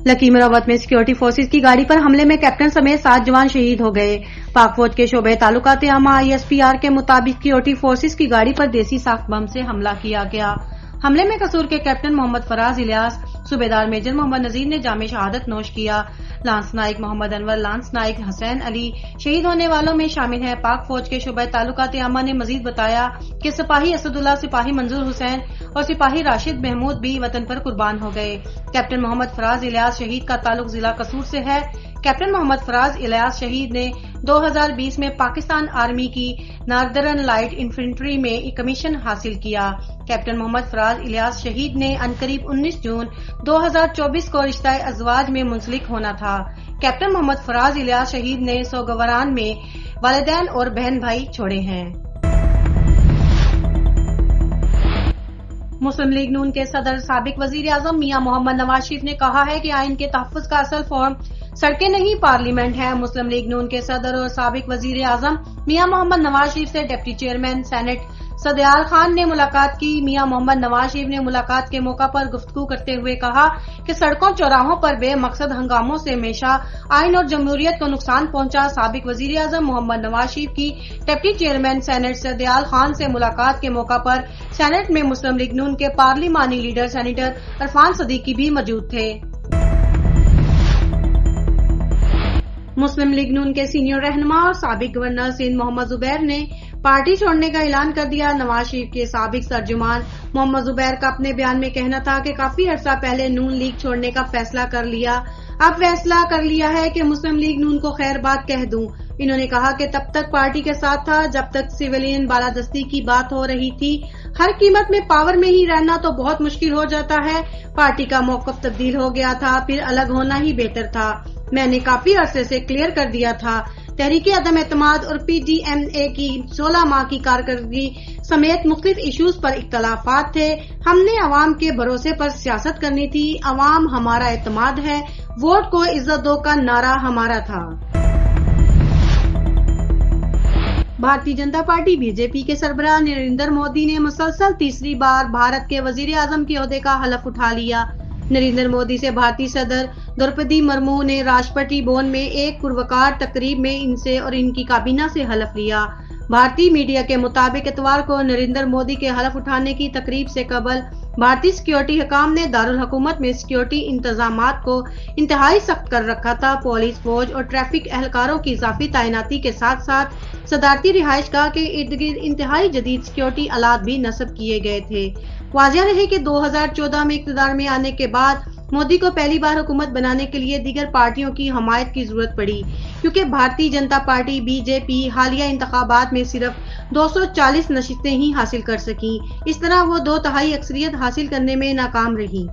Lucky मरावत में security forces की गाड़ी पर हमले में कैप्टन समेत 7 जवान शहीद हो गए। पाक फौज के शोबे ताल्लुकात आमा ISPR के मुताबिक सिक्योरिटी फोर्सेज की गाड़ी पर देसी साख्त बम से हमला किया गया। हमले में कसूर के कैप्टन मोहम्मद फराज इलियास, सूबेदार मेजर मोहम्मद नजीर ने जामे शहादत नोश किया। लांस नाइक मोहम्मद अनवर, लांस नाइक हसैन अली शहीद होने वालों में शामिल हैं। पाक फौज के शोबे ताल्लुकात आमा ने मजीद बताया कि सिपाही असदुल्ला, सिपाही मंजूर हुसैन और सिपाही राशिद महमूद भी वतन पर कुर्बान हो गए। कैप्टन मोहम्मद फराज इलियास शहीद का ताल्लुक जिला कसूर से है। कैप्टन मोहम्मद फराज इलियास शहीद ने 2020 में पाकिस्तान आर्मी की नार्दर्न लाइट इन्फेंट्री में कमीशन हासिल किया। कैप्टन मोहम्मद फराज इलियास शहीद ने अनकरीब 19 जून 2024 को रिश्ता अज़वाज में मुंसलिक होना था। कैप्टन मोहम्मद फराज इलियास शहीद ने सोगवारान में वालिदैन और बहन भाई छोड़े हैं। मुस्लिम लीग नून के सदर साबिक वजीर आजम मियां मोहम्मद नवाज शरीफ ने कहा है कि आइन के तहफ़्फ़ुज़ का असल फॉर्म सड़कें नहीं पार्लियामेंट है। मुस्लिम लीग नून के सदर और साबिक वजीर आजम मियां मोहम्मद नवाज शरीफ से डिप्टी चेयरमैन सेनेट सदयाल खान ने मुलाकात की। मियां मोहम्मद नवाज शरीफ ने मुलाकात के मौका पर गुफ्तगू करते हुए कहा कि सड़कों चौराहों पर बेमकसद हंगामों से हमेशा आइन और जमहूरियत को नुकसान पहुंचा। साबिक वजीर आजम मोहम्मद नवाज शरीफ की डिप्टी चेयरमैन सेनेट सदयाल खान से मुलाकात के मौका पर सेनेट में मुस्लिम लीग नून के पार्लिमानी लीडर सेनेटर इरफान सदीकी भी मौजूद थे। मुस्लिम लीग नून के सीनियर रहनुमा और साबिक गवर्नर सिंध मोहम्मद जुबैर ने पार्टी छोड़ने का ऐलान कर दिया। नवाज शरीफ के साबिक तर्जुमान मोहम्मद जुबैर का अपने बयान में कहना था कि काफी अरसा पहले नून लीग छोड़ने का फैसला कर लिया, अब फैसला कर लिया है कि मुस्लिम लीग नून को खैर बात कह दूं। इन्होंने कहा कि तब तक पार्टी के साथ था जब तक सिविलियन बालादस्ती की बात हो रही थी। हर कीमत में पावर में ही रहना तो बहुत मुश्किल हो जाता है। पार्टी का मौक़िफ़ तब्दील हो गया था, फिर अलग होना ही बेहतर था। मैंने काफी अरसे से क्लियर कर दिया था। तहरीके अदम एतमाद और PDMA की 16 माह की कारकर्दगी समेत मुख्तलिफ इश्यूज पर इख्तलाफात थे। हमने अवाम के भरोसे पर सियासत करनी थी। अवाम हमारा एतमाद है, वोट को इज्जत दो का नारा हमारा था। भारतीय जनता पार्टी BJP के सरबराह नरेंद्र मोदी ने मुसलसल तीसरी बार भारत के वजीर आजम के ओहदे का हलफ उठा लिया। नरेंद्र मोदी से भारतीय सदर द्रौपदी मुर्मू ने राष्ट्रपति भवन में एक पुरवकार तकरीब में इनसे और इनकी काबीना से हलफ लिया। भारतीय मीडिया के मुताबिक इतवार को नरेंद्र मोदी के हलफ उठाने की तकरीब से कबल भारतीय सिक्योरिटी हकाम ने दारुल हुकूमत में सिक्योरिटी इंतजामात को इंतहाई सख्त कर रखा था। पुलिस, फौज और ट्रैफिक एहलकारों की इजाफी तैनाती के साथ साथ सदारती रिहाइशगाह के इर्द गिर्द इंतहाई जदीद सिक्योरिटी आलात भी नस्ब किए गए थे। वाज़ेह रहे कि 2014 में इक़्तिदार में आने के बाद मोदी को पहली बार हुकूमत बनाने के लिए दीगर पार्टियों की हमायत की जरूरत पड़ी, क्योंकि भारतीय जनता पार्टी BJP हालिया इंतखाबात में सिर्फ 240 नशिस्तें ही हासिल कर सकी। इस तरह वो 2/3 अक्सरियत हासिल करने में नाकाम रही।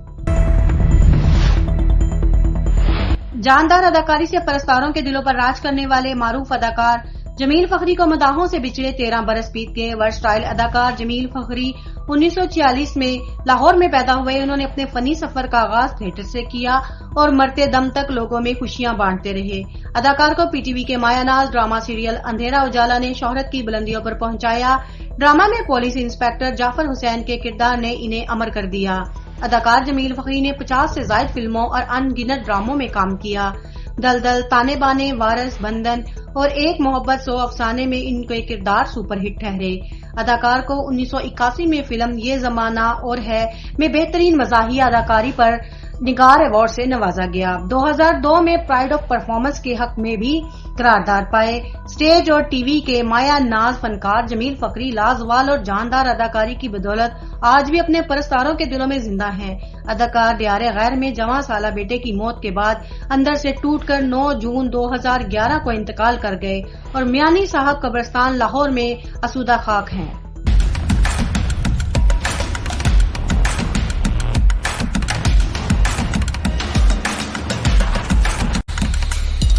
जानदार अदाकारी से परस्तारों के दिलों पर राज करने वाले मारूफ अदाकार जमील फखरी को मदाहों से बिछड़े 13 बरस बीत गए। वर्सटाइल अदाकार जमील फखरी 1946 में लाहौर में पैदा हुए। उन्होंने अपने फनी सफर का आगाज थिएटर से किया और मरते दम तक लोगों में खुशियां बांटते रहे। अदाकार को PTV के मायानाज ड्रामा सीरियल अंधेरा उजाला ने शोहरत की बुलंदियों पर पहुंचाया। ड्रामा में पुलिस इंस्पेक्टर जाफर हुसैन के किरदार ने इन्हें अमर कर दिया। अदाकार जमील फखरी ने 50 से ज्यादा फिल्मों और अनगिनत ड्रामों में काम किया। दलदल, ताने बाने, वारस, बंधन और एक मोहब्बत 100 अफसाने में इनके किरदार सुपरहिट ठहरे। अदाकार को 1981 में फिल्म ये जमाना और है में बेहतरीन मज़ाहिया अदाकारी पर निगार अवार्ड से नवाजा गया। 2002 में प्राइड ऑफ परफॉर्मेंस के हक में भी करारदाद पाए। स्टेज और टीवी के माया नाज फनकार जमील फखरी लाजवाल और जानदार अदाकारी की बदौलत आज भी अपने परस्तारों के दिलों में जिंदा हैं। अदाकार दियारे गैर में जवां साला बेटे की मौत के बाद अंदर से टूटकर 9 जून 2011 को इंतकाल कर गए और मियानी साहब कब्रिस्तान लाहौर में आसूदा खाक हैं।